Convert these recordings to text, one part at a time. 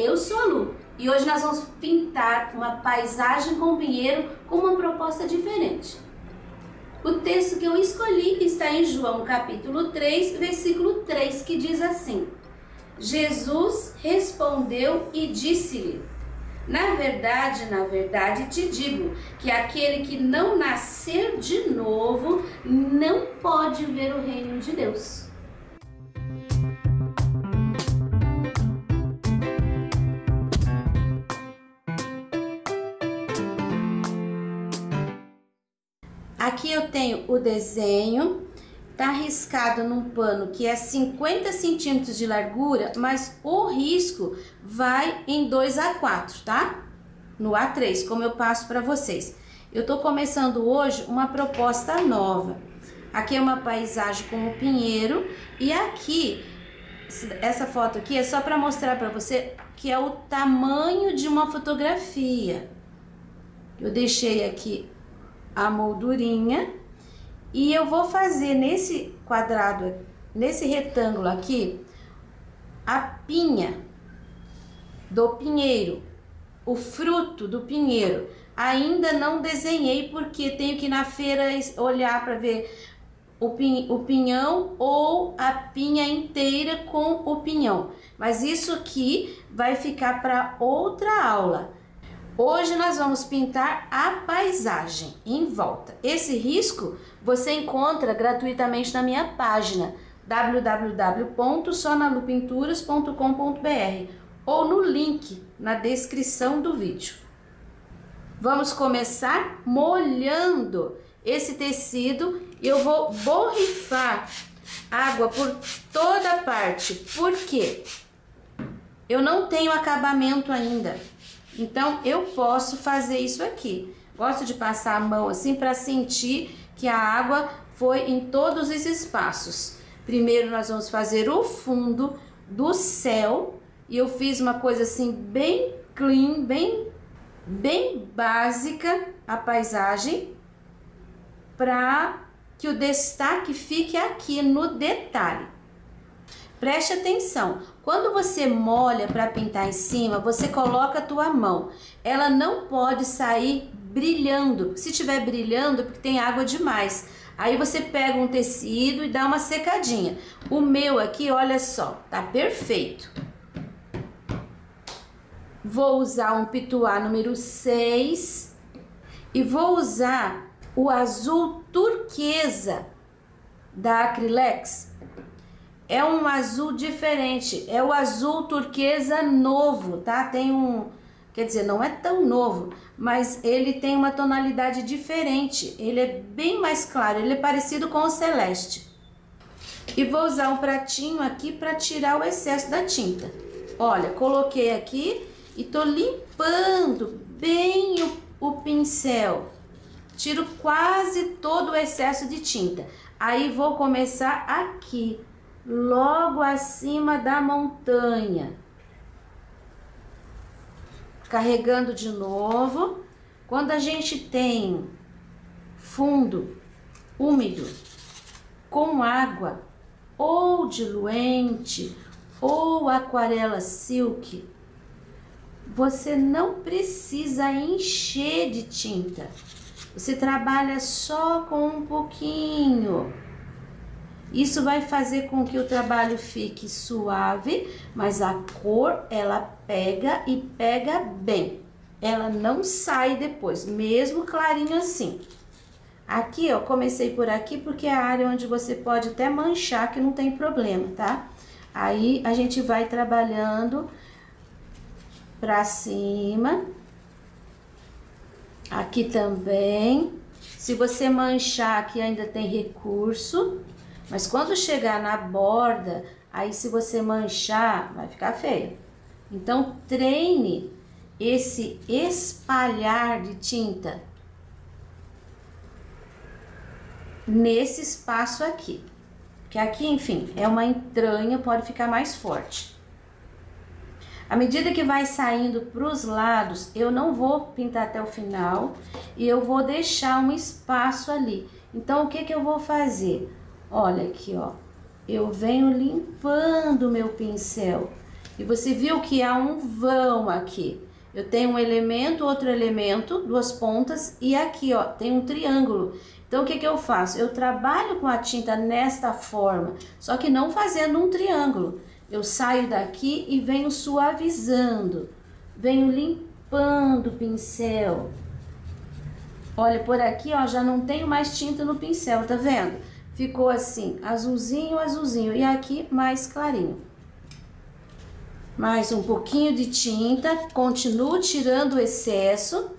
Eu sou a Lu e hoje nós vamos pintar uma paisagem com pinheiro com uma proposta diferente. O texto que eu escolhi está em João capítulo 3, versículo 3, que diz assim: Jesus respondeu e disse-lhe: na verdade te digo que aquele que não nascer de novo não pode ver o reino de Deus. Aqui eu tenho o desenho, tá riscado num pano que é 50 centímetros de largura, mas o risco vai em 2A4, tá? No A3, como eu passo para vocês. Eu tô começando hoje uma proposta nova. Aqui é uma paisagem com o pinheiro e aqui, essa foto aqui é só para mostrar para você que é o tamanho de uma fotografia. Eu deixei aqui a moldurinha e eu vou fazer nesse quadrado, nesse retângulo aqui, a pinha do pinheiro, o fruto do pinheiro. Ainda não desenhei porque tenho que ir na feira olhar para ver o pinhão ou a pinha inteira com o pinhão. Mas isso aqui vai ficar para outra aula. Hoje nós vamos pintar a paisagem em volta. Esse risco você encontra gratuitamente na minha página www.sonalupinturas.com.br ou no link na descrição do vídeo. Vamos começar molhando esse tecido e eu vou borrifar água por toda a parte, porque eu não tenho acabamento ainda. Então, eu posso fazer isso aqui. Gosto de passar a mão assim para sentir que a água foi em todos os espaços. Primeiro, nós vamos fazer o fundo do céu. E eu fiz uma coisa assim bem clean, bem básica a paisagem, para que o destaque fique aqui no detalhe. Preste atenção, quando você molha para pintar em cima, você coloca a tua mão. Ela não pode sair brilhando. Se estiver brilhando, porque tem água demais. Aí você pega um tecido e dá uma secadinha. O meu aqui, olha só, tá perfeito. Vou usar um pituá número 6 e vou usar o azul turquesa da Acrylex. É um azul diferente, é o azul turquesa novo, tá? Tem um, quer dizer, não é tão novo, mas ele tem uma tonalidade diferente. Ele é bem mais claro, ele é parecido com o celeste. E vou usar um pratinho aqui para tirar o excesso da tinta. Olha, coloquei aqui e tô limpando bem o pincel. Tiro quase todo o excesso de tinta. Aí vou começar aqui, logo acima da montanha, carregando de novo. Quando a gente tem fundo úmido com água ou diluente ou aquarela silk, você não precisa encher de tinta, você trabalha só com um pouquinho. Isso vai fazer com que o trabalho fique suave, mas a cor, ela pega e pega bem. Ela não sai depois, mesmo clarinho assim. Aqui, ó, comecei por aqui porque é a área onde você pode até manchar, que não tem problema, tá? Aí, a gente vai trabalhando pra cima. Aqui também. Se você manchar, aqui ainda tem recurso. Mas quando chegar na borda, aí se você manchar, vai ficar feio. Então, treine esse espalhar de tinta nesse espaço aqui. Porque aqui, enfim, é uma entranha, pode ficar mais forte. À medida que vai saindo para os lados, eu não vou pintar até o final e eu vou deixar um espaço ali. Então, o que que eu vou fazer? Olha aqui, ó, eu venho limpando o meu pincel E você viu que há um vão aqui. Eu tenho um elemento, outro elemento, duas pontas, e aqui, ó, tem um triângulo. Então, o que que eu faço? Eu trabalho com a tinta nesta forma, só que não fazendo um triângulo. Eu saio daqui e venho suavizando, venho limpando o pincel. Olha, por aqui, ó, já não tenho mais tinta no pincel, tá vendo? Ficou assim, azulzinho, azulzinho, e aqui mais clarinho. Mais um pouquinho de tinta, continuo tirando o excesso.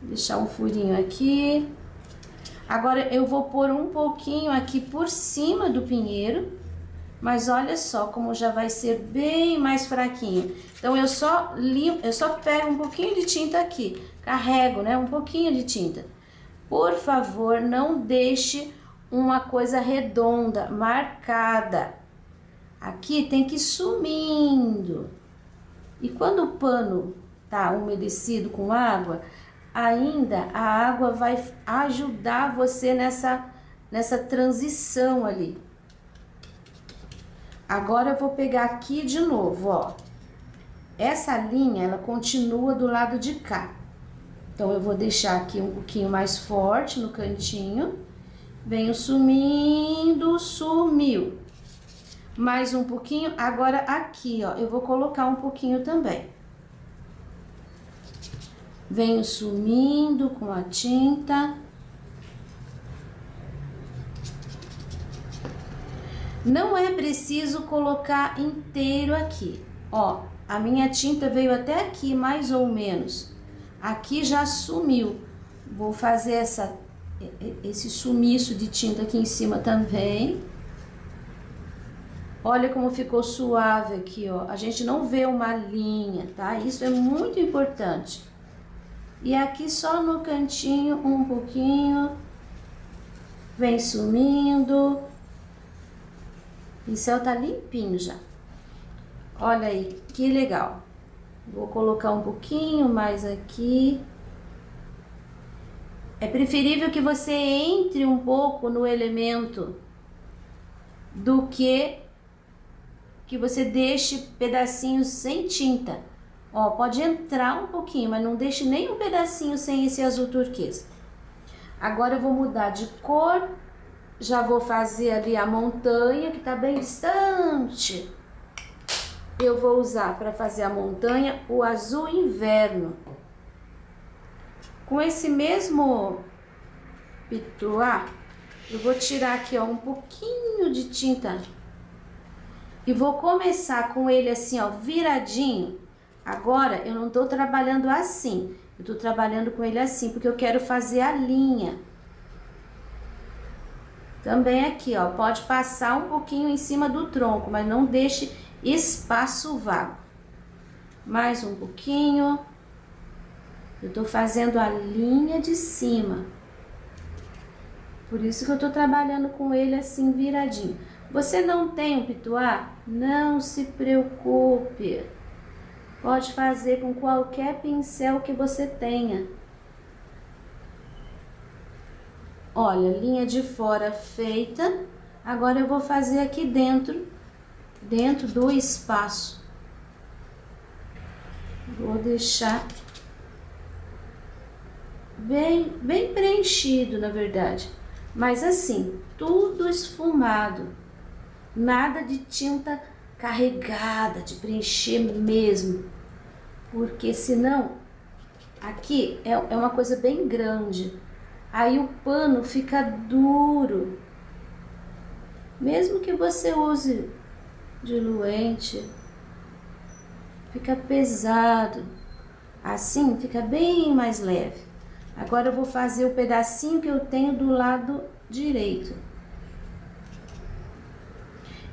Deixar um furinho aqui. Agora eu vou pôr um pouquinho aqui por cima do pinheiro, mas olha só como já vai ser bem mais fraquinho. Então eu só limpo, eu só pego um pouquinho de tinta aqui, carrego, né, um pouquinho de tinta. Por favor, não deixe uma coisa redonda, marcada. Aqui tem que ir sumindo. E quando o pano tá umedecido com água, ainda a água vai ajudar você nessa transição ali. Agora eu vou pegar aqui de novo, ó. Essa linha, ela continua do lado de cá. Então, eu vou deixar aqui um pouquinho mais forte no cantinho. Venho sumindo, sumiu. Mais um pouquinho. Agora, aqui, ó, eu vou colocar um pouquinho também. Venho sumindo com a tinta. Não é preciso colocar inteiro aqui. Ó, a minha tinta veio até aqui, mais ou menos. Aqui já sumiu. Vou fazer esse sumiço de tinta aqui em cima também. Olha como ficou suave aqui, ó. A gente não vê uma linha, tá? Isso é muito importante. E aqui só no cantinho, um pouquinho. Vem sumindo. O pincel tá limpinho já. Olha aí, que legal. Vou colocar um pouquinho mais aqui. É preferível que você entre um pouco no elemento do que você deixe pedacinhos sem tinta. Ó, pode entrar um pouquinho, mas não deixe nem um pedacinho sem esse azul turquesa. Agora eu vou mudar de cor. Já vou fazer ali a montanha, que tá bem distante. Eu vou usar para fazer a montanha o azul inverno. Com esse mesmo pituá, eu vou tirar aqui, ó, um pouquinho de tinta. E vou começar com ele assim, ó, viradinho. Agora, eu não tô trabalhando assim. Eu tô trabalhando com ele assim, porque eu quero fazer a linha. Também aqui, ó, pode passar um pouquinho em cima do tronco, mas não deixe espaço vago. Mais um pouquinho. Eu tô fazendo a linha de cima. Por isso que eu tô trabalhando com ele assim viradinho. Você não tem um pituá? Não se preocupe. Pode fazer com qualquer pincel que você tenha. Olha, linha de fora feita. Agora eu vou fazer aqui dentro do espaço. Vou deixar bem preenchido, na verdade. Mas assim, tudo esfumado. Nada de tinta carregada, de preencher mesmo. Porque senão, aqui é uma coisa bem grande. Aí o pano fica duro. Mesmo que você use diluente, fica pesado. Assim fica bem mais leve. Agora eu vou fazer o pedacinho que eu tenho do lado direito.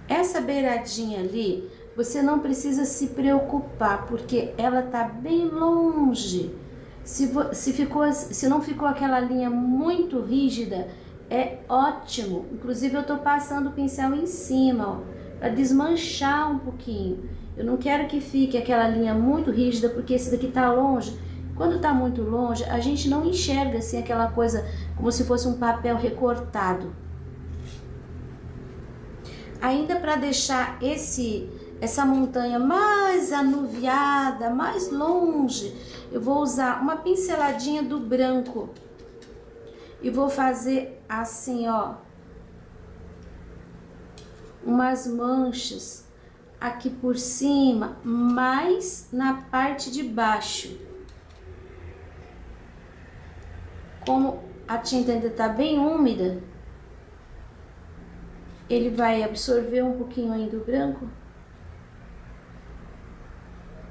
Essa beiradinha ali, você não precisa se preocupar, porque ela tá bem longe. Se não ficou aquela linha muito rígida, é ótimo. Inclusive eu tô passando o pincel em cima, ó, para desmanchar um pouquinho. Eu não quero que fique aquela linha muito rígida, porque esse daqui tá longe. Quando tá muito longe, a gente não enxerga assim aquela coisa como se fosse um papel recortado. Ainda para deixar essa montanha mais anuviada, mais longe, eu vou usar uma pinceladinha do branco e vou fazer assim, ó, umas manchas aqui por cima, mais na parte de baixo. Como a tinta ainda tá bem úmida, ele vai absorver um pouquinho aí do branco.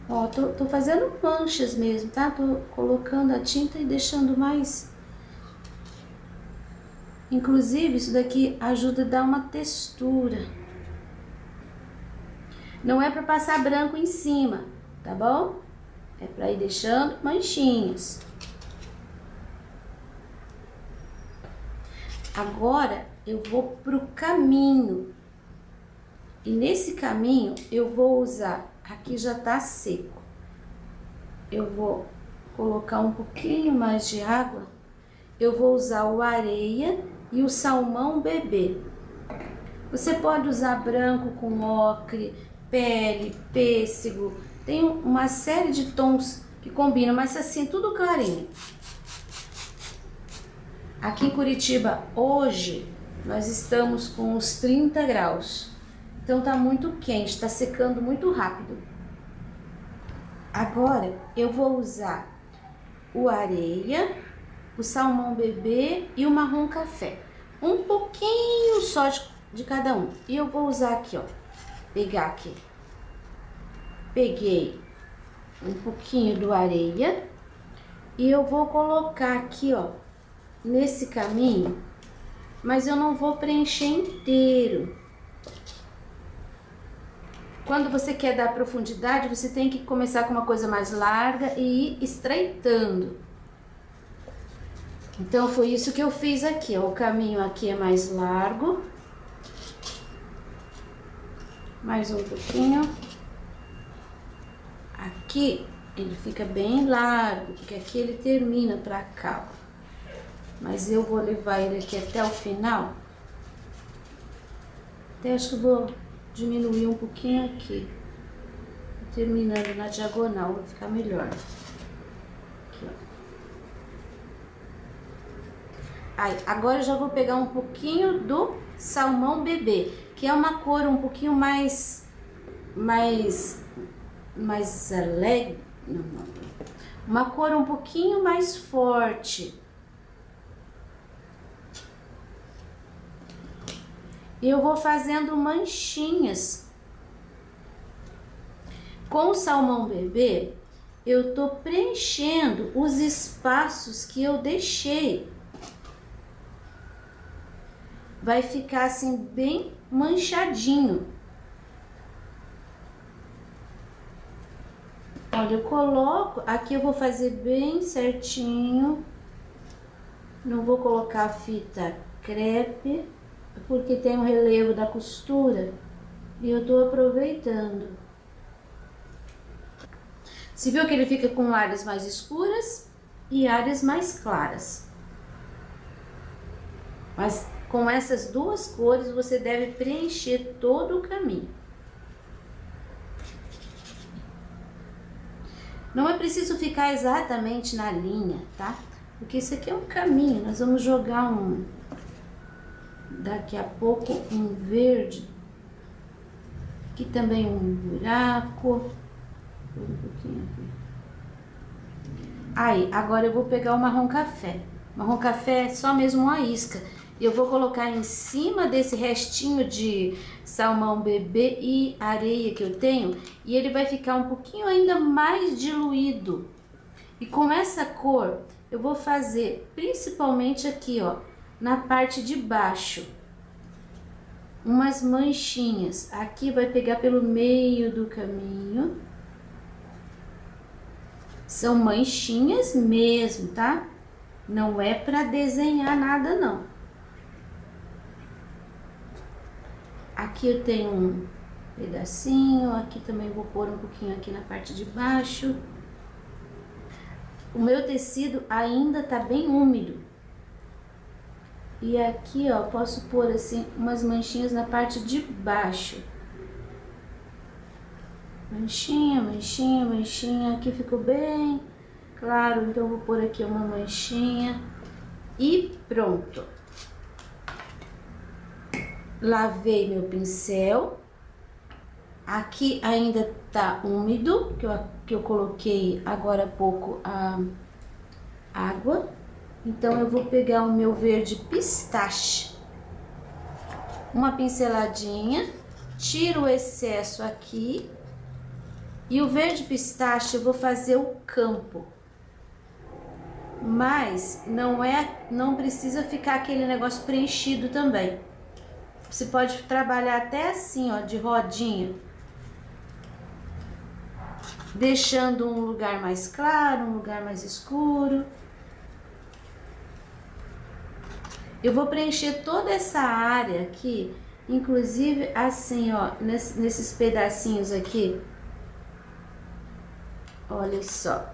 Ó, tô fazendo manchas mesmo, tá? Tô colocando a tinta e deixando mais. Inclusive, isso daqui ajuda a dar uma textura. Não é para passar branco em cima, tá bom? É para ir deixando manchinhas. Agora, eu vou pro caminho. E nesse caminho, eu vou usar... Aqui já tá seco. Eu vou colocar um pouquinho mais de água. Eu vou usar o areia e o salmão bebê. Você pode usar branco com ocre, pele, pêssego. Tem uma série de tons que combinam, mas assim, tudo clarinho. Aqui em Curitiba, hoje, nós estamos com uns 30 graus. Então tá muito quente, tá secando muito rápido. Agora eu vou usar o areia, o salmão bebê e o marrom café. Um pouquinho só de cada um. E eu vou usar aqui, ó. Pegar aqui. Peguei um pouquinho do areia e eu vou colocar aqui, ó, nesse caminho, mas eu não vou preencher inteiro. Quando você quer dar profundidade, você tem que começar com uma coisa mais larga e ir estreitando. Então, foi isso que eu fiz aqui, ó. O caminho aqui é mais largo. Mais um pouquinho. Aqui, ele fica bem largo, porque aqui ele termina pra cá, ó. Mas eu vou levar ele aqui até o final. Até acho que eu vou diminuir um pouquinho aqui, terminando na diagonal, vai ficar melhor. Aqui, ó. Aí, agora eu já vou pegar um pouquinho do salmão bebê, que é uma cor um pouquinho mais alegre, não, uma cor um pouquinho mais forte. E eu vou fazendo manchinhas. Com o salmão bebê, eu tô preenchendo os espaços que eu deixei. Vai ficar assim bem manchadinho. Olha, eu coloco, aqui eu vou fazer bem certinho. Não vou colocar fita crepe, porque tem um relevo da costura e eu tô aproveitando. Você viu que ele fica com áreas mais escuras e áreas mais claras. Mas com essas duas cores você deve preencher todo o caminho. Não é preciso ficar exatamente na linha, tá? Porque isso aqui é um caminho, nós vamos jogar daqui a pouco um verde, aqui também um buraco, um pouquinho aqui. Aí, agora eu vou pegar o marrom café. Marrom café é só mesmo uma isca. Eu vou colocar em cima desse restinho de salmão bebê e areia que eu tenho, e ele vai ficar um pouquinho ainda mais diluído. E com essa cor, eu vou fazer principalmente aqui, ó, na parte de baixo, umas manchinhas. Aqui vai pegar pelo meio do caminho. São manchinhas mesmo, tá? Não é para desenhar nada, não. Aqui eu tenho um pedacinho, aqui também vou pôr um pouquinho aqui na parte de baixo. O meu tecido ainda tá bem úmido. E aqui, ó, posso pôr assim umas manchinhas na parte de baixo. Manchinha, manchinha, manchinha. Aqui ficou bem claro, então eu vou pôr aqui uma manchinha. E pronto. Lavei meu pincel. Aqui ainda tá úmido, que eu coloquei agora há pouco a água. Então, eu vou pegar o meu verde pistache. Uma pinceladinha, tiro o excesso aqui. E o verde pistache eu vou fazer o campo. Mas não precisa ficar aquele negócio preenchido também. Você pode trabalhar até assim, ó, de rodinha. Deixando um lugar mais claro, um lugar mais escuro. Eu vou preencher toda essa área aqui, inclusive assim, ó, nesses pedacinhos aqui. Olha só.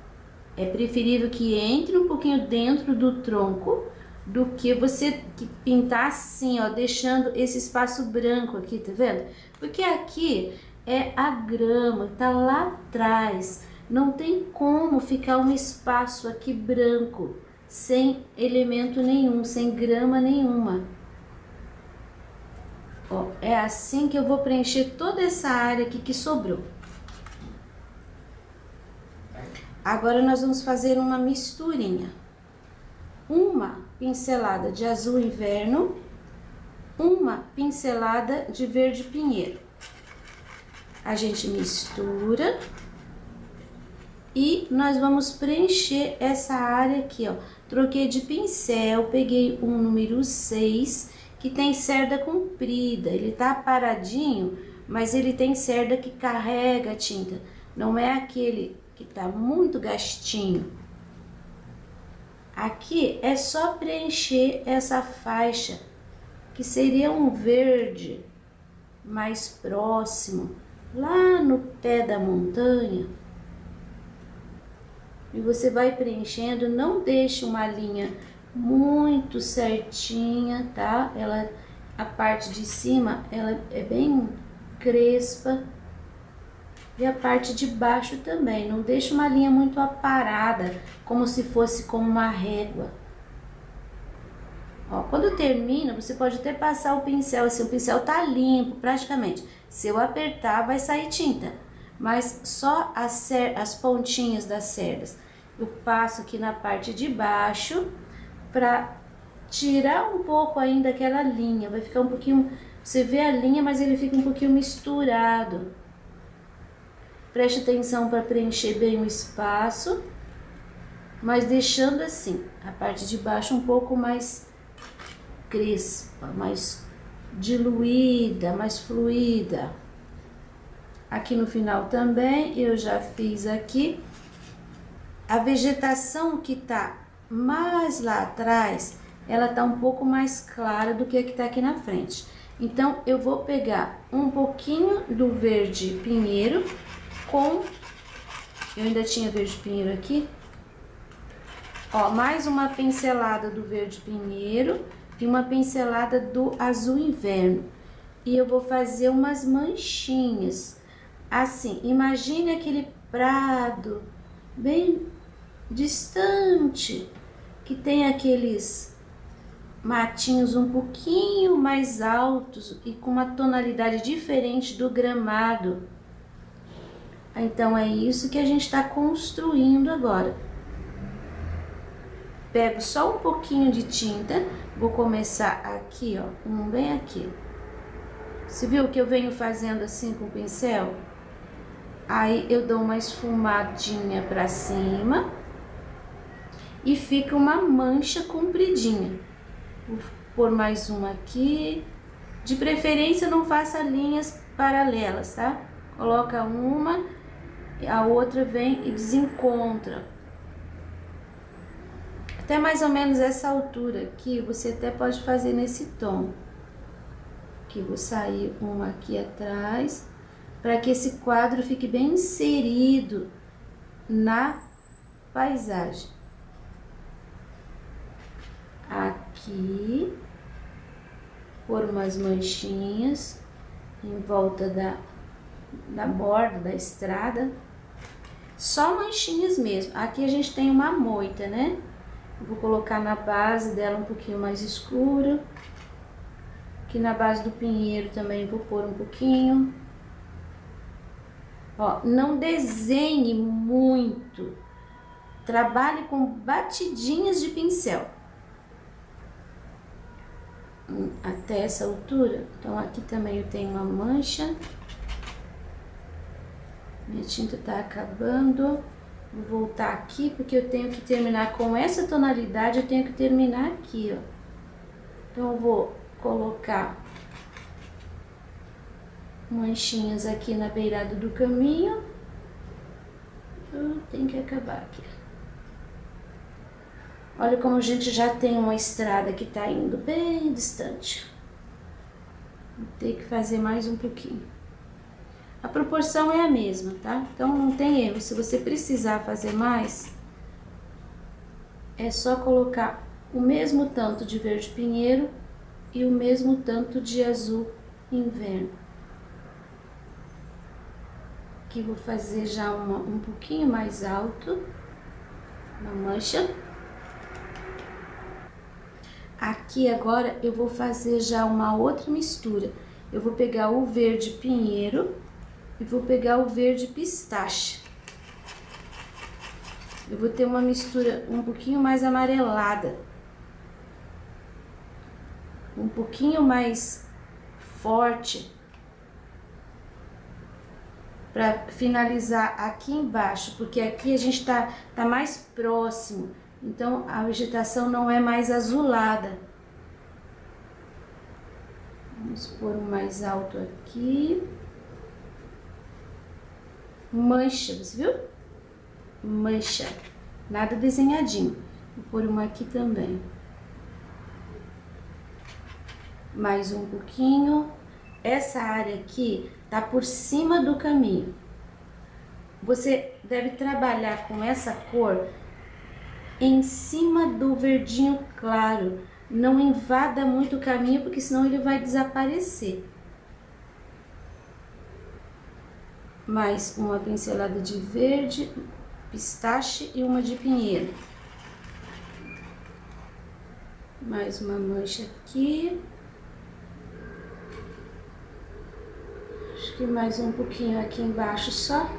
É preferível que entre um pouquinho dentro do tronco do que você pintar assim, ó, deixando esse espaço branco aqui, tá vendo? Porque aqui é a grama, tá lá atrás. Não tem como ficar um espaço aqui branco, sem elemento nenhum, sem grama nenhuma. Ó, é assim que eu vou preencher toda essa área aqui que sobrou. Agora nós vamos fazer uma misturinha. Uma pincelada de azul inverno, uma pincelada de verde pinheiro. A gente mistura e nós vamos preencher essa área aqui, ó. Troquei de pincel, peguei um número 6, que tem cerda comprida. Ele tá paradinho, mas ele tem cerda que carrega a tinta. Não é aquele que tá muito gastinho. Aqui é só preencher essa faixa, que seria um verde mais próximo, lá no pé da montanha. E você vai preenchendo, não deixe uma linha muito certinha, tá? A parte de cima, ela é bem crespa. E a parte de baixo também, não deixe uma linha muito aparada, como se fosse com uma régua. Ó, quando termina, você pode até passar o pincel, assim, o pincel tá limpo praticamente. Se eu apertar, vai sair tinta, mas só as pontinhas das cerdas. Eu passo aqui na parte de baixo para tirar um pouco ainda aquela linha, vai ficar um pouquinho, você vê a linha, mas ele fica um pouquinho misturado. Preste atenção para preencher bem o espaço, mas deixando assim, a parte de baixo um pouco mais crespa, mais diluída, mais fluida. Aqui no final também eu já fiz aqui. A vegetação que tá mais lá atrás, ela tá um pouco mais clara do que a que tá aqui na frente. Então, eu vou pegar um pouquinho do verde pinheiro eu ainda tinha verde pinheiro aqui, ó, mais uma pincelada do verde pinheiro e uma pincelada do azul inverno. E eu vou fazer umas manchinhas, assim, imagine aquele prado bem distante, que tem aqueles matinhos um pouquinho mais altos e com uma tonalidade diferente do gramado. Então, é isso que a gente está construindo agora. Pego só um pouquinho de tinta, vou começar aqui, ó, bem aqui. Você viu que eu venho fazendo assim com o pincel? Aí, eu dou uma esfumadinha pra cima e fica uma mancha compridinha. Vou pôr mais uma aqui. De preferência, não faça linhas paralelas, tá? Coloca uma, a outra vem e desencontra. Até mais ou menos essa altura aqui, você até pode fazer nesse tom. Aqui, vou sair uma aqui atrás, para que esse quadro fique bem inserido na paisagem. Aqui, pôr umas manchinhas em volta da borda da estrada. Só manchinhas mesmo. Aqui a gente tem uma moita, né? Vou colocar na base dela um pouquinho mais escuro. Aqui na base do pinheiro também vou pôr um pouquinho. Ó, não desenhe muito. Trabalhe com batidinhas de pincel. Até essa altura. Então aqui também eu tenho uma mancha. Minha tinta tá acabando. Vou voltar aqui porque eu tenho que terminar com essa tonalidade, eu tenho que terminar aqui, ó. Então eu vou colocar manchinhas aqui na beirada do caminho. Tem que acabar aqui. Olha como a gente já tem uma estrada que tá indo bem distante. Vou ter que fazer mais um pouquinho. A proporção é a mesma, tá? Então não tem erro. Se você precisar fazer mais, é só colocar o mesmo tanto de verde pinheiro e o mesmo tanto de azul inverno. Aqui vou fazer já um pouquinho mais alto, uma mancha. Aqui agora eu vou fazer já uma outra mistura. Eu vou pegar o verde pinheiro e vou pegar o verde pistache. Eu vou ter uma mistura um pouquinho mais amarelada. Um pouquinho mais forte. Para finalizar aqui embaixo, porque aqui a gente tá mais próximo. Então a vegetação não é mais azulada. Vamos pôr um mais alto aqui. Mancha, você viu? Mancha, nada desenhadinho. Vou pôr uma aqui também. Mais um pouquinho. Essa área aqui tá por cima do caminho. Você deve trabalhar com essa cor em cima do verdinho claro. Não invada muito o caminho, porque senão ele vai desaparecer. Mais uma pincelada de verde pistache e uma de pinheiro. Mais uma mancha aqui. Acho que mais um pouquinho aqui embaixo só.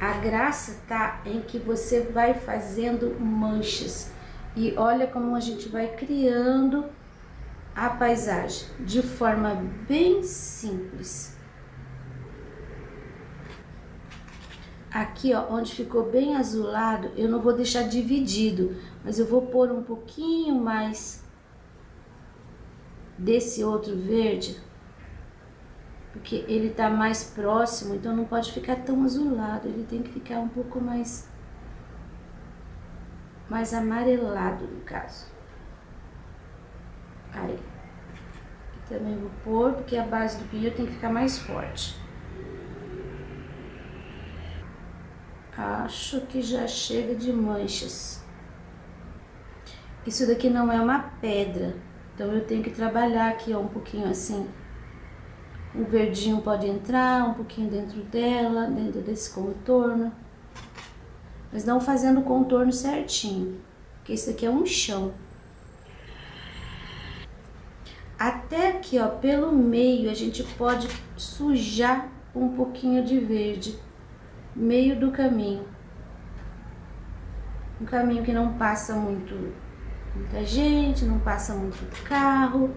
A graça tá em que você vai fazendo manchas. E olha como a gente vai criando a paisagem de forma bem simples. Aqui, ó, onde ficou bem azulado, eu não vou deixar dividido, mas eu vou pôr um pouquinho mais desse outro verde, porque ele tá mais próximo, então não pode ficar tão azulado, ele tem que ficar um pouco mais amarelado, no caso. Aí, aqui também vou pôr, porque a base do pinheiro tem que ficar mais forte. Acho que já chega de manchas. Isso daqui não é uma pedra, então eu tenho que trabalhar aqui, ó, um pouquinho assim. O verdinho pode entrar um pouquinho dentro dela, dentro desse contorno. Mas não fazendo o contorno certinho, porque isso aqui é um chão. Até aqui, ó, pelo meio a gente pode sujar um pouquinho de verde. Meio do caminho. Um caminho que não passa muita gente, não passa muito carro.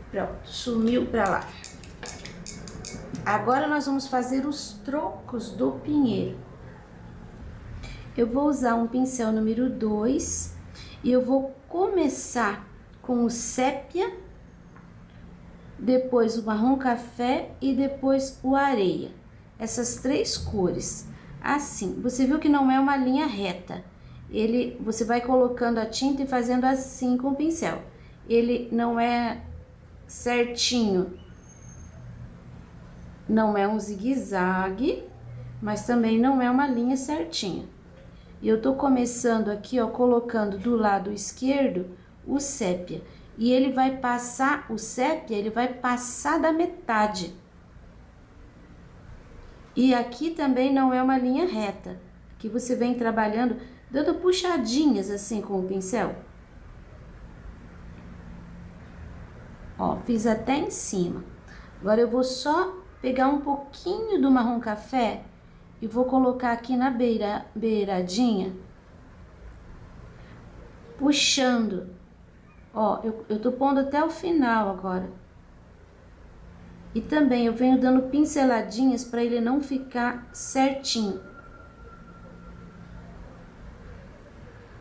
Pronto, sumiu pra lá. Agora nós vamos fazer os trocos do pinheiro. Eu vou usar um pincel número 2 e eu vou começar com o sépia, depois o marrom café e depois o areia. Essas três cores. Assim, você viu que não é uma linha reta. Você vai colocando a tinta e fazendo assim com o pincel. Ele não é certinho. Não é um zigue-zague, mas também não é uma linha certinha. E eu tô começando aqui, ó, colocando do lado esquerdo o sépia. E ele vai passar, o sépia, ele vai passar da metade. E aqui também não é uma linha reta. Aqui você vem trabalhando, dando puxadinhas assim com o pincel. Ó, fiz até em cima. Agora eu vou só pegar um pouquinho do marrom café e vou colocar aqui na beiradinha, puxando. Ó, eu tô pondo até o final agora. E também eu venho dando pinceladinhas para ele não ficar certinho.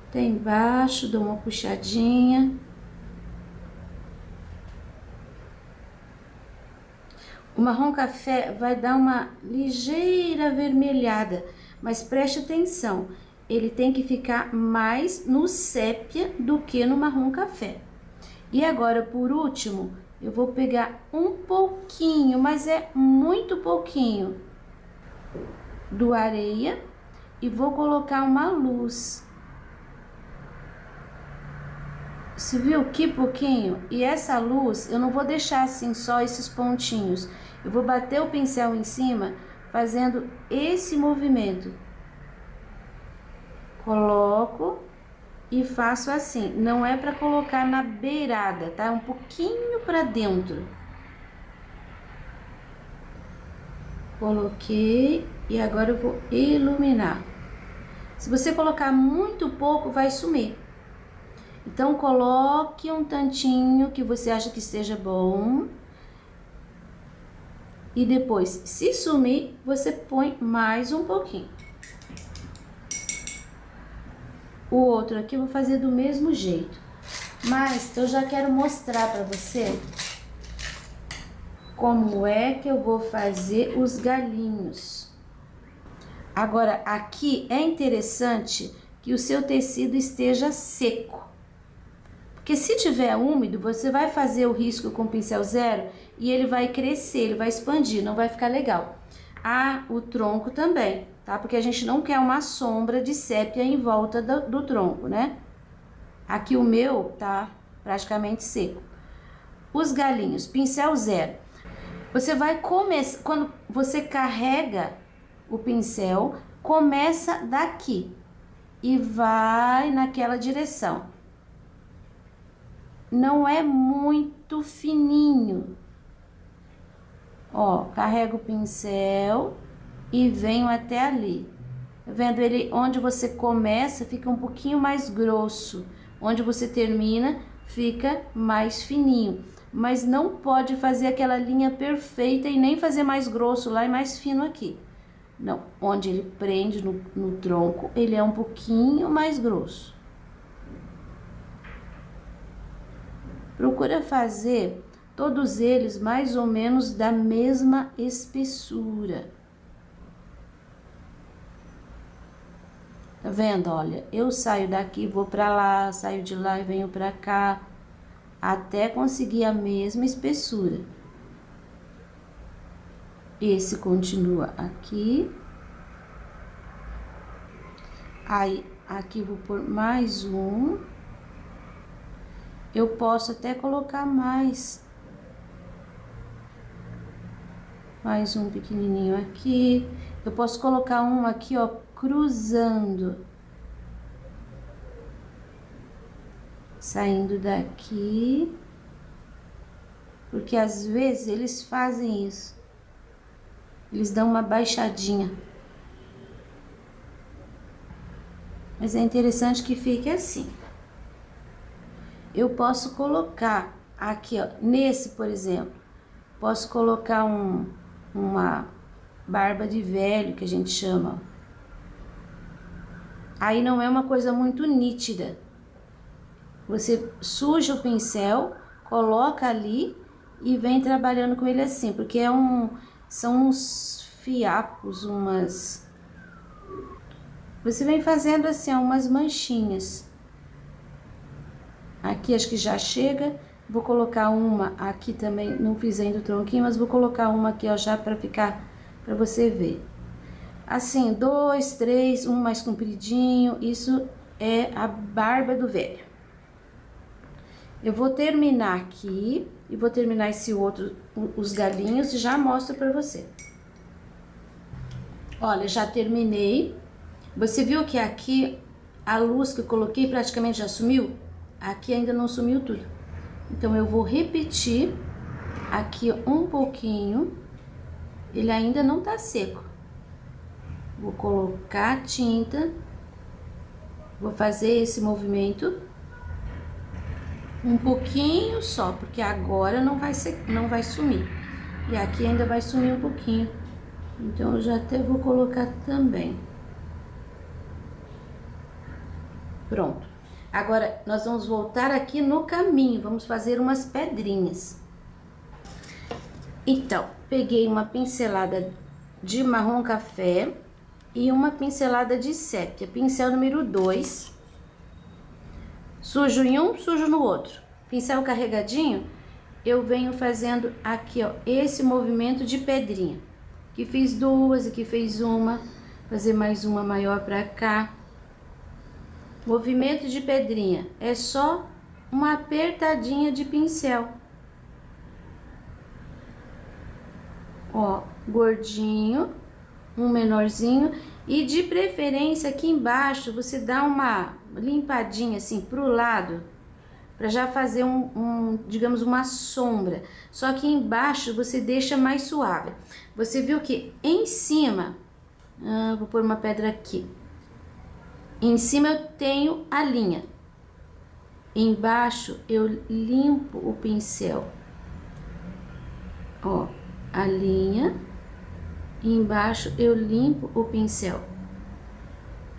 Até embaixo, dou uma puxadinha. O marrom café vai dar uma ligeira avermelhada, mas preste atenção, ele tem que ficar mais no sépia do que no marrom café. E agora, por último, eu vou pegar um pouquinho, mas é muito pouquinho, do areia e vou colocar uma luz. Você viu que pouquinho? E essa luz, eu não vou deixar assim só esses pontinhos. Eu vou bater o pincel em cima, fazendo esse movimento. Coloco e faço assim. Não é para colocar na beirada, tá? Um pouquinho para dentro. Coloquei e agora eu vou iluminar. Se você colocar muito pouco, vai sumir. Então, coloque um tantinho que você acha que esteja bom. E depois, se sumir, você põe mais um pouquinho. O outro aqui eu vou fazer do mesmo jeito. Mas eu já quero mostrar para você como é que eu vou fazer os galinhos. Agora, aqui é interessante que o seu tecido esteja seco. Porque se tiver úmido, você vai fazer o risco com pincel zero e ele vai crescer, ele vai expandir, não vai ficar legal. Ah, o tronco também, tá? Porque a gente não quer uma sombra de sépia em volta do tronco, né? Aqui o meu tá praticamente seco. Os galinhos, pincel zero. Você vai começar, quando você carrega o pincel, começa daqui e vai naquela direção. Não é muito fininho. Ó, carrego o pincel e venho até ali. Tá vendo? Ele, onde você começa, fica um pouquinho mais grosso. Onde você termina, fica mais fininho. Mas não pode fazer aquela linha perfeita e nem fazer mais grosso lá e mais fino aqui. Não, onde ele prende no tronco, ele é um pouquinho mais grosso. Procura fazer todos eles mais ou menos da mesma espessura. Tá vendo? Olha, eu saio daqui, vou pra lá, saio de lá e venho pra cá, até conseguir a mesma espessura. Esse continua aqui. Aí, aqui vou pôr mais um. Eu posso até colocar mais um pequenininho aqui. Eu posso colocar um aqui, ó, cruzando. Saindo daqui. Porque às vezes eles fazem isso. Eles dão uma baixadinha. Mas é interessante que fique assim. Eu posso colocar aqui, ó, nesse, por exemplo, posso colocar uma barba de velho, que a gente chama. Aí não é uma coisa muito nítida. Você suja o pincel, coloca ali e vem trabalhando com ele assim, porque são uns fiapos, você vem fazendo assim, ó, umas manchinhas. Aqui acho que já chega. Vou colocar uma aqui também, não fiz ainda o tronquinho, mas vou colocar uma aqui, ó, já para ficar, para você ver. assim, 2, 3, um mais compridinho. Isso é a barba do velho. Eu vou terminar aqui e vou terminar esse outro, os galinhos, e já mostro pra você. Olha, já terminei. Você viu que aqui a luz que eu coloquei praticamente já sumiu? Aqui ainda não sumiu tudo. Então, eu vou repetir aqui um pouquinho. Ele ainda não tá seco. Vou colocar a tinta. Vou fazer esse movimento. Um pouquinho só, porque agora não vai sumir. E aqui ainda vai sumir um pouquinho. Então, eu já até vou colocar também. Pronto. Agora, nós vamos voltar aqui no caminho. Vamos fazer umas pedrinhas. Então, peguei uma pincelada de marrom café e uma pincelada de sépia. Pincel número 2. Sujo em um, sujo no outro. Pincel carregadinho, eu venho fazendo aqui, ó, esse movimento de pedrinha. Aqui fiz duas, aqui fiz uma. Fazer mais uma maior pra cá. Movimento de pedrinha é só uma apertadinha de pincel. Ó, gordinho, um menorzinho, e de preferência aqui embaixo você dá uma limpadinha assim pro lado, para já fazer digamos, uma sombra. Só que embaixo você deixa mais suave. Você viu que em cima, vou pôr uma pedra aqui. Em cima eu tenho a linha. Embaixo eu limpo o pincel. Ó, a linha. Embaixo eu limpo o pincel.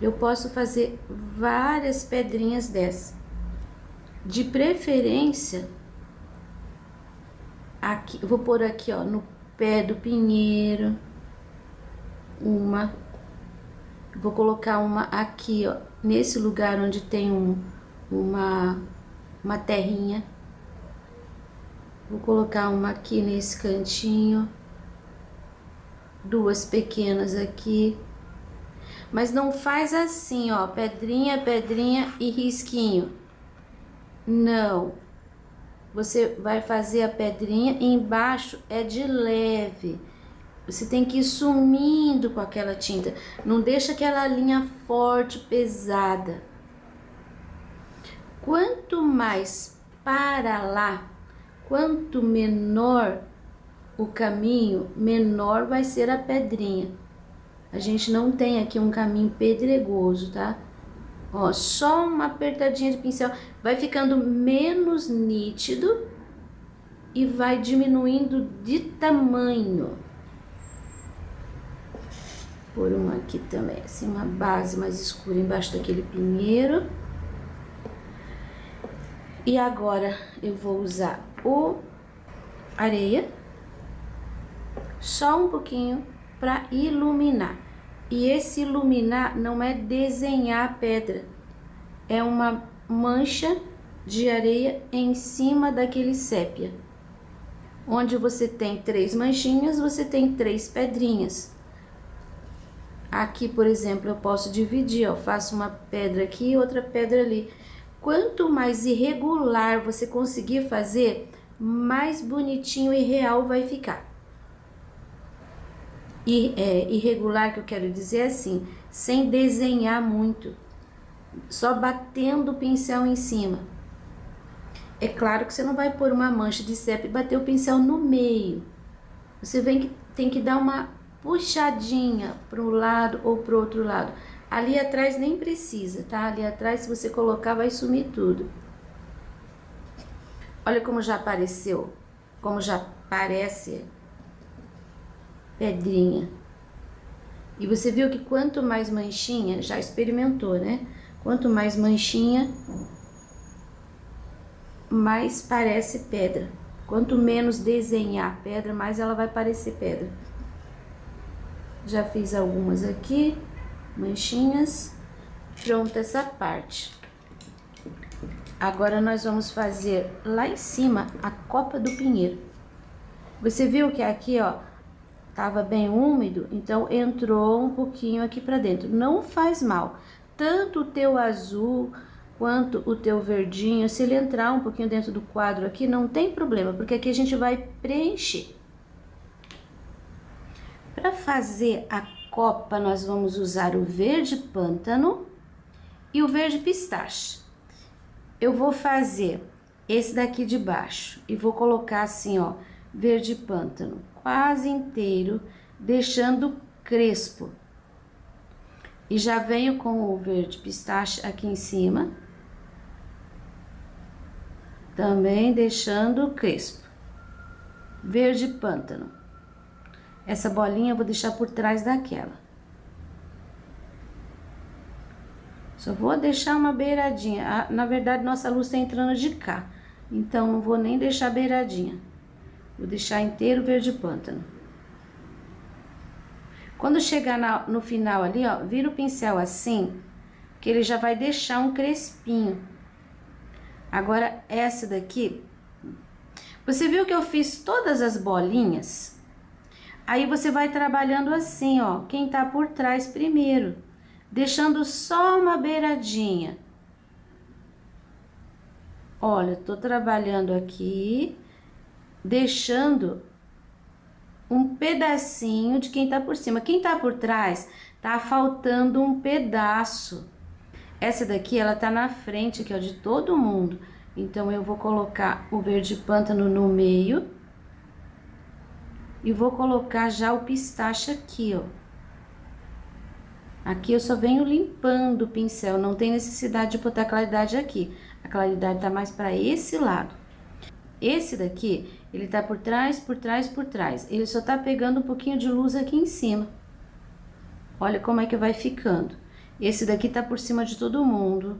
Eu posso fazer várias pedrinhas dessas. De preferência, aqui, eu vou pôr aqui, ó, no pé do pinheiro. Uma. Vou colocar uma aqui, ó, nesse lugar onde tem uma terrinha. Vou colocar uma aqui nesse cantinho. Duas pequenas aqui. Mas não faz assim, ó, pedrinha, pedrinha e risquinho. Não. Você vai fazer a pedrinha e embaixo é de leve. Você tem que ir sumindo com aquela tinta. Não deixa aquela linha forte, pesada. Quanto mais para lá, quanto menor o caminho, menor vai ser a pedrinha. A gente não tem aqui um caminho pedregoso, tá? Ó, só uma apertadinha de pincel. Vai ficando menos nítido e vai diminuindo de tamanho. Por uma aqui também, assim, uma base mais escura embaixo daquele pinheiro. E agora eu vou usar o areia, só um pouquinho para iluminar. E esse iluminar não é desenhar a pedra, é uma mancha de areia em cima daquele sépia. Onde você tem 3 manchinhas, você tem 3 pedrinhas. Aqui, por exemplo, eu posso dividir, ó, faço uma pedra aqui e outra pedra ali. Quanto mais irregular você conseguir fazer, mais bonitinho e real vai ficar. E irregular, que eu quero dizer assim, sem desenhar muito, só batendo o pincel em cima. É claro que você não vai pôr uma mancha de sépia e bater o pincel no meio. Você tem que dar uma puxadinha para um lado ou para o outro lado. Ali atrás nem precisa, tá? Ali atrás, se você colocar, vai sumir tudo. Olha como já apareceu, como já parece pedrinha. E você viu que quanto mais manchinha, já experimentou, né? Quanto mais manchinha, mais parece pedra. Quanto menos desenhar pedra, mais ela vai parecer pedra. Já fiz algumas aqui, manchinhas. Pronta essa parte. Agora nós vamos fazer lá em cima a copa do pinheiro. Você viu que aqui, ó, tava bem úmido, então entrou um pouquinho aqui pra dentro. Não faz mal. Tanto o teu azul quanto o teu verdinho, se ele entrar um pouquinho dentro do quadro aqui, não tem problema, porque aqui a gente vai preencher. Para fazer a copa, nós vamos usar o verde pântano e o verde pistache. Eu vou fazer esse daqui de baixo e vou colocar assim, ó, verde pântano quase inteiro, deixando crespo. E já venho com o verde pistache aqui em cima, também deixando crespo. Verde pântano. Essa bolinha eu vou deixar por trás daquela. Só vou deixar uma beiradinha. Na verdade, nossa luz tá entrando de cá, então não vou nem deixar beiradinha. Vou deixar inteiro verde pântano. Quando chegar no final ali, ó, vira o pincel assim, que ele já vai deixar um crespinho. Agora, essa daqui, você viu que eu fiz todas as bolinhas? Aí você vai trabalhando assim, ó, quem tá por trás primeiro, deixando só uma beiradinha. Olha, tô trabalhando aqui, deixando um pedacinho de quem tá por cima. Quem tá por trás, tá faltando um pedaço. Essa daqui, ela tá na frente aqui, ó, de todo mundo. Então, eu vou colocar o verde pântano no meio. E vou colocar já o pistache aqui, ó. Aqui eu só venho limpando o pincel, não tem necessidade de botar claridade aqui. A claridade tá mais para esse lado. Esse daqui, ele tá por trás, por trás, por trás. Ele só tá pegando um pouquinho de luz aqui em cima. Olha como é que vai ficando. Esse daqui tá por cima de todo mundo.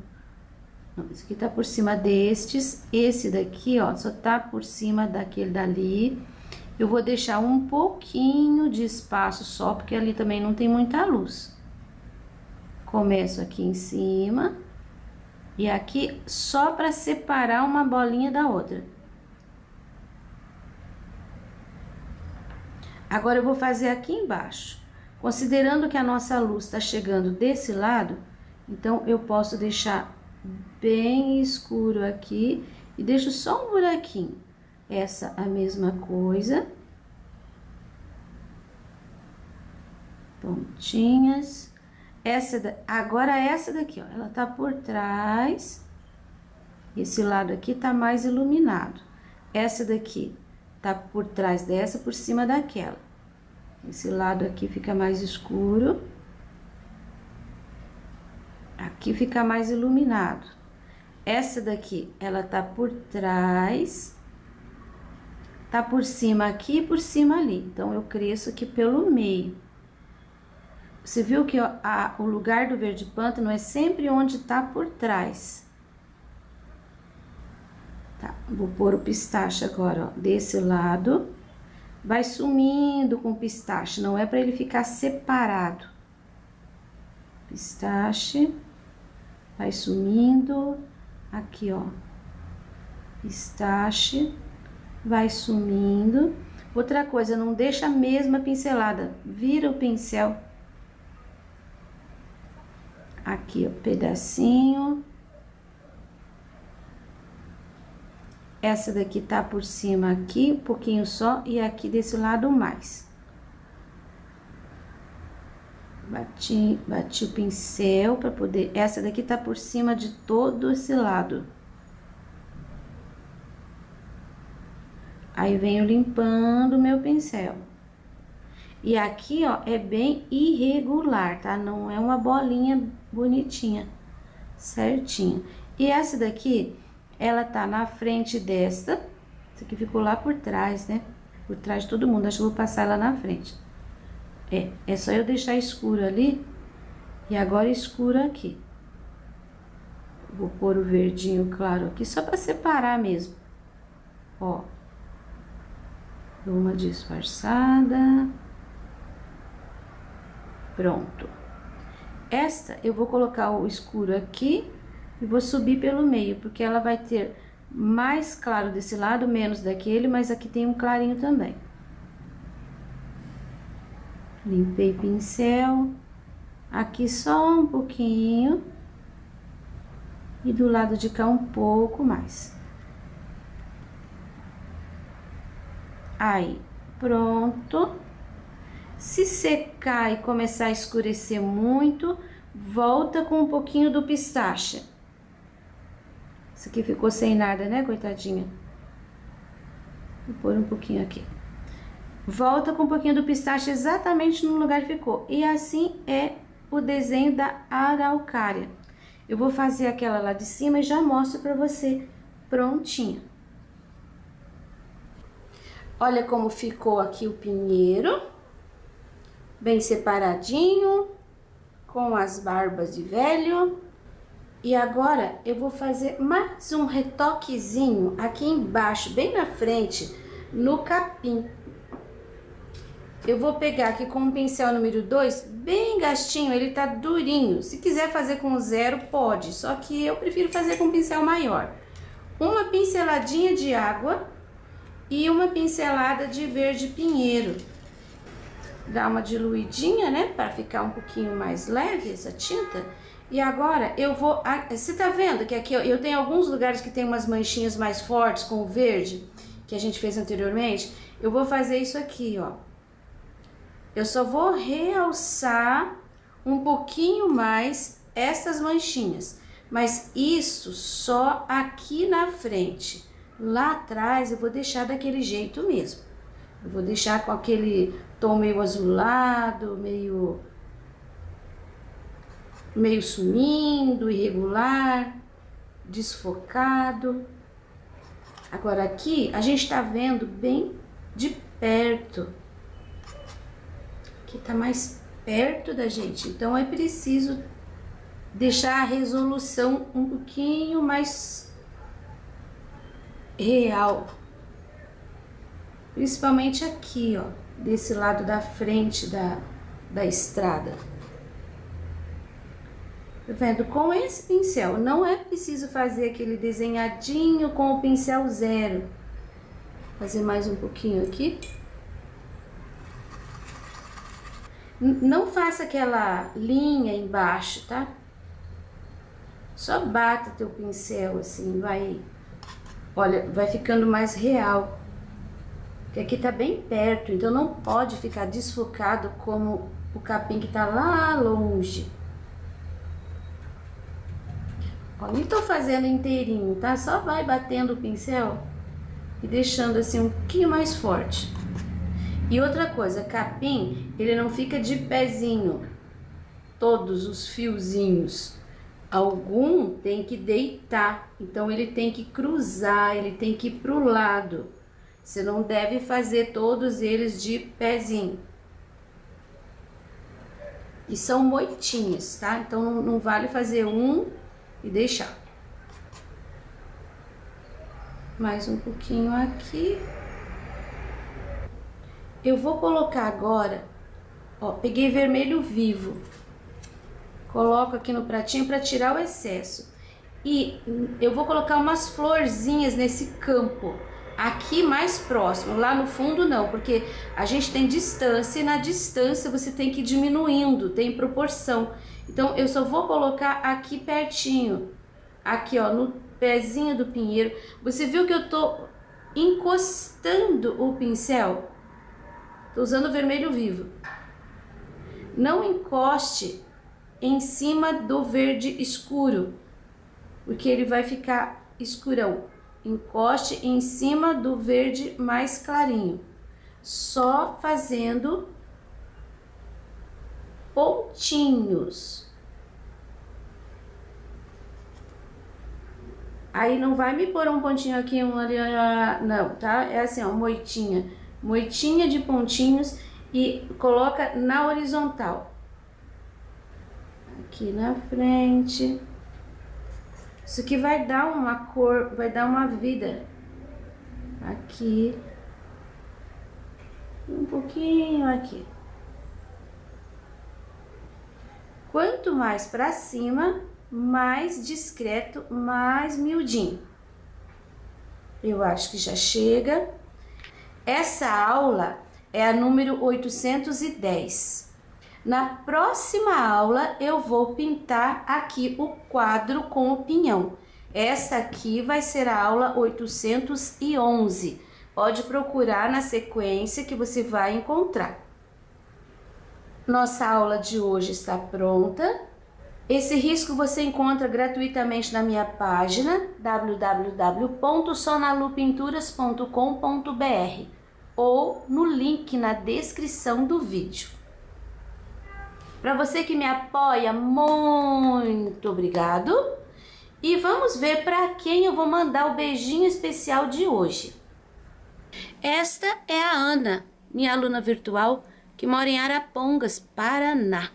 Não, esse aqui tá por cima destes. Esse daqui, ó, só tá por cima daquele dali. Eu vou deixar um pouquinho de espaço só, porque ali também não tem muita luz. Começo aqui em cima. E aqui só para separar uma bolinha da outra. Agora, eu vou fazer aqui embaixo. Considerando que a nossa luz está chegando desse lado, então, eu posso deixar bem escuro aqui e deixo só um buraquinho. Essa a mesma coisa. Pontinhas. Agora essa daqui, ó, ela tá por trás. Esse lado aqui tá mais iluminado. Essa daqui tá por trás dessa, por cima daquela. Esse lado aqui fica mais escuro. Aqui fica mais iluminado. Essa daqui, ela tá por trás. Tá por cima aqui e por cima ali. Então, eu cresço aqui pelo meio. Você viu que ó, o lugar do verde pântano é sempre onde tá por trás. Tá, vou pôr o pistache agora, ó, desse lado. Vai sumindo com o pistache, não é pra ele ficar separado. Pistache. Vai sumindo. Aqui, ó. Pistache. Vai sumindo. Outra coisa, não deixa a mesma pincelada. Vira o pincel. Aqui, ó, pedacinho. Essa daqui tá por cima aqui, um pouquinho só, e aqui desse lado mais. Bati o pincel pra poder... Essa daqui tá por cima de todo esse lado. Aí, venho limpando o meu pincel. E aqui, ó, é bem irregular, tá? Não é uma bolinha bonitinha, certinha. E essa daqui, ela tá na frente desta. Essa aqui ficou lá por trás, né? Por trás de todo mundo. Acho que eu vou passar ela na frente. É só eu deixar escuro ali. E agora escuro aqui. Vou pôr o verdinho claro aqui, só pra separar mesmo. Ó. Dou uma disfarçada. Pronto. Esta eu vou colocar o escuro aqui e vou subir pelo meio, porque ela vai ter mais claro desse lado, menos daquele, mas aqui tem um clarinho também. Limpei pincel. Aqui só um pouquinho. E do lado de cá um pouco mais. Aí, pronto. Se secar e começar a escurecer muito, volta com um pouquinho do pistache. Isso aqui ficou sem nada, né, coitadinha? Vou pôr um pouquinho aqui. Volta com um pouquinho do pistache exatamente no lugar que ficou. E assim é o desenho da araucária. Eu vou fazer aquela lá de cima e já mostro pra você prontinha. Olha como ficou aqui o pinheiro. Bem separadinho, com as barbas de velho. E agora eu vou fazer mais um retoquezinho aqui embaixo, bem na frente, no capim. Eu vou pegar aqui com o pincel número 2, bem gastinho, ele tá durinho. Se quiser fazer com 0, pode, só que eu prefiro fazer com um pincel maior. Uma pinceladinha de água e uma pincelada de verde pinheiro. Dá uma diluidinha, né, para ficar um pouquinho mais leve essa tinta. E agora eu vou... Você tá vendo que aqui eu tenho alguns lugares que tem umas manchinhas mais fortes com o verde, que a gente fez anteriormente? Eu vou fazer isso aqui, ó. Eu só vou realçar um pouquinho mais essas manchinhas. Mas isso só aqui na frente. Lá atrás eu vou deixar daquele jeito mesmo. Eu vou deixar com aquele tom meio azulado, meio sumindo, irregular, desfocado. Agora aqui a gente tá vendo bem de perto. Aqui tá mais perto da gente, então é preciso deixar a resolução um pouquinho mais real. Principalmente aqui, ó, desse lado da frente da estrada. Tá vendo? Com esse pincel, não é preciso fazer aquele desenhadinho com o pincel 0. Vou fazer mais um pouquinho aqui. Não faça aquela linha embaixo, tá? Só bata teu pincel assim, vai... Olha, vai ficando mais real. Porque aqui tá bem perto, então não pode ficar desfocado como o capim que tá lá longe. Ó, nem tô fazendo inteirinho, tá? Só vai batendo o pincel e deixando assim um pouquinho mais forte. E outra coisa, capim, ele não fica de pezinho, todos os fiozinhos. Algum tem que deitar, então ele tem que cruzar, ele tem que ir pro lado. Você não deve fazer todos eles de pezinho. E são moitinhas, tá? Então não vale fazer um e deixar. Mais um pouquinho aqui. Eu vou colocar agora, ó, peguei vermelho vivo. Coloco aqui no pratinho para tirar o excesso. E eu vou colocar umas florzinhas nesse campo. Aqui mais próximo, lá no fundo não, porque a gente tem distância e na distância você tem que ir diminuindo, tem proporção. Então eu só vou colocar aqui pertinho, aqui ó, no pezinho do pinheiro. Você viu que eu tô encostando o pincel? Tô usando vermelho vivo. Não encoste em cima do verde escuro, porque ele vai ficar escurão. Encoste em cima do verde mais clarinho, só fazendo pontinhos. Aí não vai me pôr um pontinho aqui, um ali, não, tá? É assim, ó, moitinha de pontinhos e coloca na horizontal. Aqui na frente. Isso aqui vai dar uma cor, vai dar uma vida. Aqui. Um pouquinho aqui. Quanto mais pra cima, mais discreto, mais miudinho. Eu acho que já chega. Essa aula é a número 810. Na próxima aula eu vou pintar aqui o quadro com o pinhão. Essa aqui vai ser a aula 811. Pode procurar na sequência que você vai encontrar. Nossa aula de hoje está pronta. Esse risco você encontra gratuitamente na minha página www.sonalupinturas.com.br ou no link na descrição do vídeo. Para você que me apoia, muito obrigado. E vamos ver para quem eu vou mandar o beijinho especial de hoje. Esta é a Ana, minha aluna virtual, que mora em Arapongas, Paraná.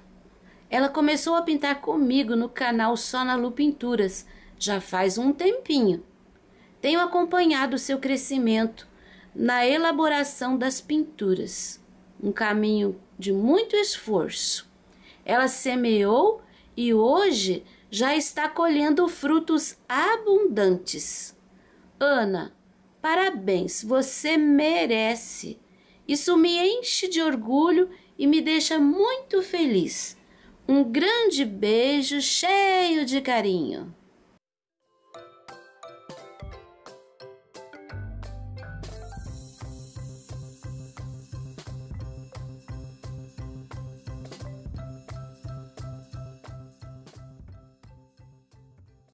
Ela começou a pintar comigo no canal Sonalu Pinturas, já faz um tempinho. Tenho acompanhado o seu crescimento na elaboração das pinturas, um caminho de muito esforço. Ela semeou e hoje já está colhendo frutos abundantes. Ana, parabéns, você merece. Isso me enche de orgulho e me deixa muito feliz. Um grande beijo cheio de carinho.